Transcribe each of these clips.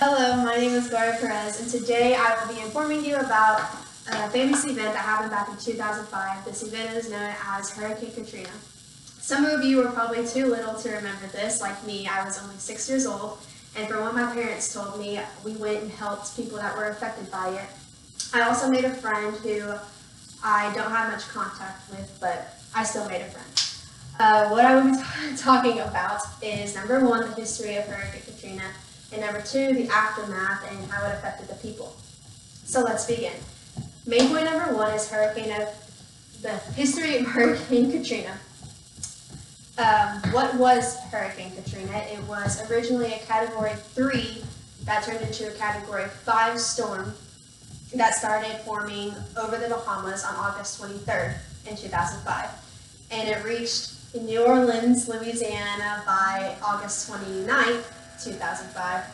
Hello, my name is Gloria Perez, and today I will be informing you about a famous event that happened back in 2005. This event is known as Hurricane Katrina. Some of you were probably too little to remember this. Like me, I was only 6 years old, and from what my parents told me, we went and helped people that were affected by it. I also made a friend who I don't have much contact with, but I still made a friend. What I will be talking about is number one, the history of Hurricane Katrina, and number two, the aftermath and how it affected the people. So let's begin. Main point number one is the history of Hurricane Katrina. What was Hurricane Katrina? It was originally a Category 3 that turned into a Category 5 storm that started forming over the Bahamas on August 23rd in 2005. And it reached New Orleans, Louisiana by August 29th, 2005.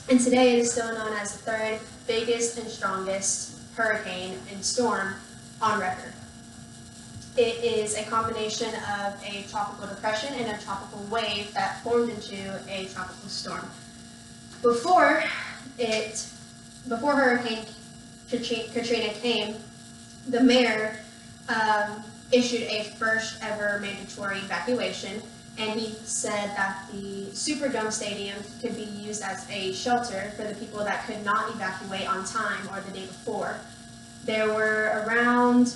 And today it is still known as the third biggest and strongest hurricane and storm on record. It is a combination of a tropical depression and a tropical wave that formed into a tropical storm. Before Hurricane Katrina came, the mayor issued a first ever mandatory evacuation, and he said that the Superdome Stadium could be used as a shelter for the people that could not evacuate on time or the day before. There were around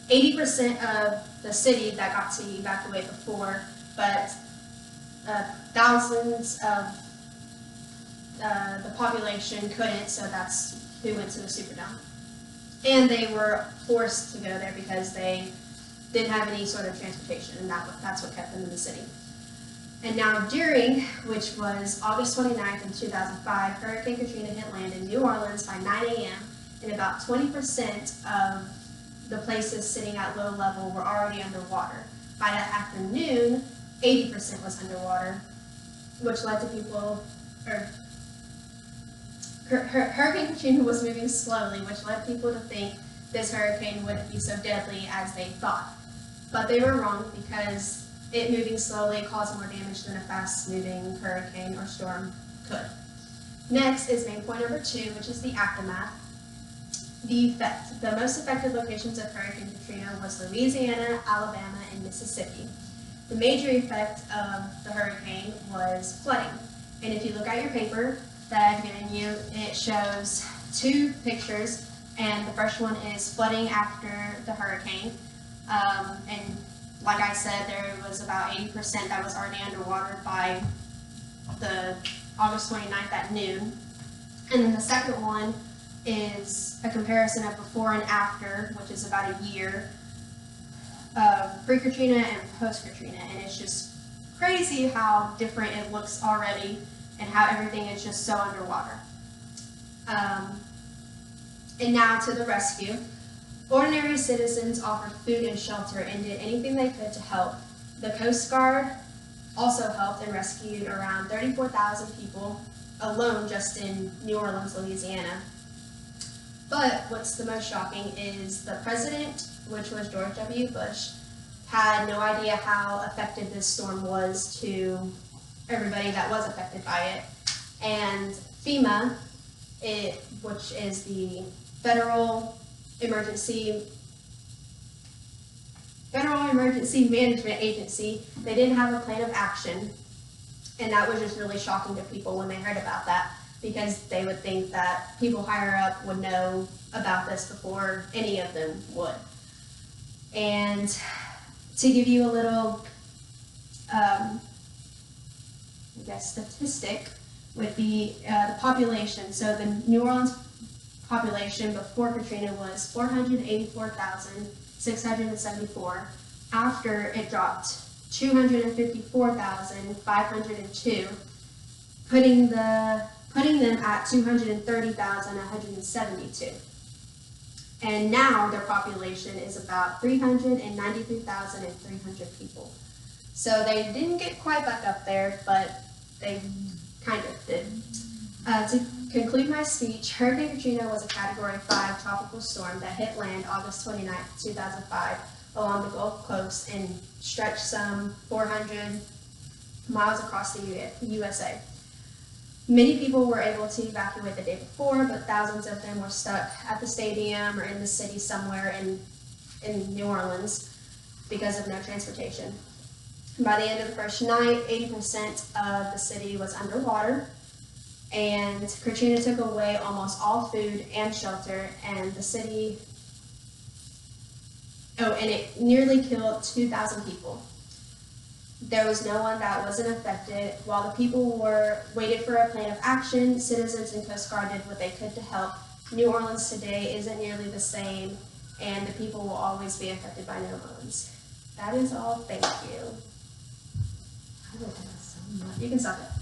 80% of the city that got to evacuate before, but thousands of the population couldn't, so that's who went to the Superdome. And they were forced to go there because they didn't have any sort of transportation, and that's what kept them in the city. And now during, which was August 29th in 2005, Hurricane Katrina hit land in New Orleans by 9 a.m., and about 20% of the places sitting at low level were already underwater. By that afternoon, 80% was underwater, which led to Hurricane Katrina was moving slowly, which led people to think this hurricane wouldn't be so deadly as they thought. But they were wrong, because it moving slowly caused more damage than a fast-moving hurricane or storm could. Next is main point number two, which is the aftermath. The effect. The most affected locations of Hurricane Katrina was Louisiana, Alabama, and Mississippi. The major effect of the hurricane was flooding. And if you look at your paper that I've given you, it shows two pictures, and the first one is flooding after the hurricane. And like I said, there was about 80% that was already underwater by the August 29th at noon. And then the second one is a comparison of before and after, which is about a year of pre-Katrina and post-Katrina. And it's just crazy how different it looks already and how everything is just so underwater. And now to the rescue. Ordinary citizens offered food and shelter and did anything they could to help. The Coast Guard also helped and rescued around 34,000 people alone just in New Orleans, Louisiana. But what's the most shocking is the president, which was George W. Bush, had no idea how effective this storm was to everybody that was affected by it. And FEMA, which is the Federal Emergency Management Agency, they didn't have a plan of action, and that was just really shocking to people when they heard about that, because they would think that people higher up would know about this before any of them would. And to give you a little, statistic would be the population. So the New Orleans population before Katrina was 484,674. After it dropped 254,502, putting them at 230,172. And now their population is about 393,300 people. So they didn't get quite back up there, but they kind of did. To conclude my speech, Hurricane Katrina was a Category 5 tropical storm that hit land August 29, 2005 along the Gulf Coast and stretched some 400 miles across the USA. Many people were able to evacuate the day before, but thousands of them were stuck at the stadium or in the city somewhere in New Orleans because of no transportation. By the end of the first night, 80% of the city was underwater, and Katrina took away almost all food and shelter, and the city, and it nearly killed 2,000 people. There was no one that wasn't affected. While the people waited for a plan of action, citizens and Coast Guard did what they could to help. New Orleans today isn't nearly the same, and the people will always be affected by New Orleans. That is all. Thank you. I love that so much. You can stop it.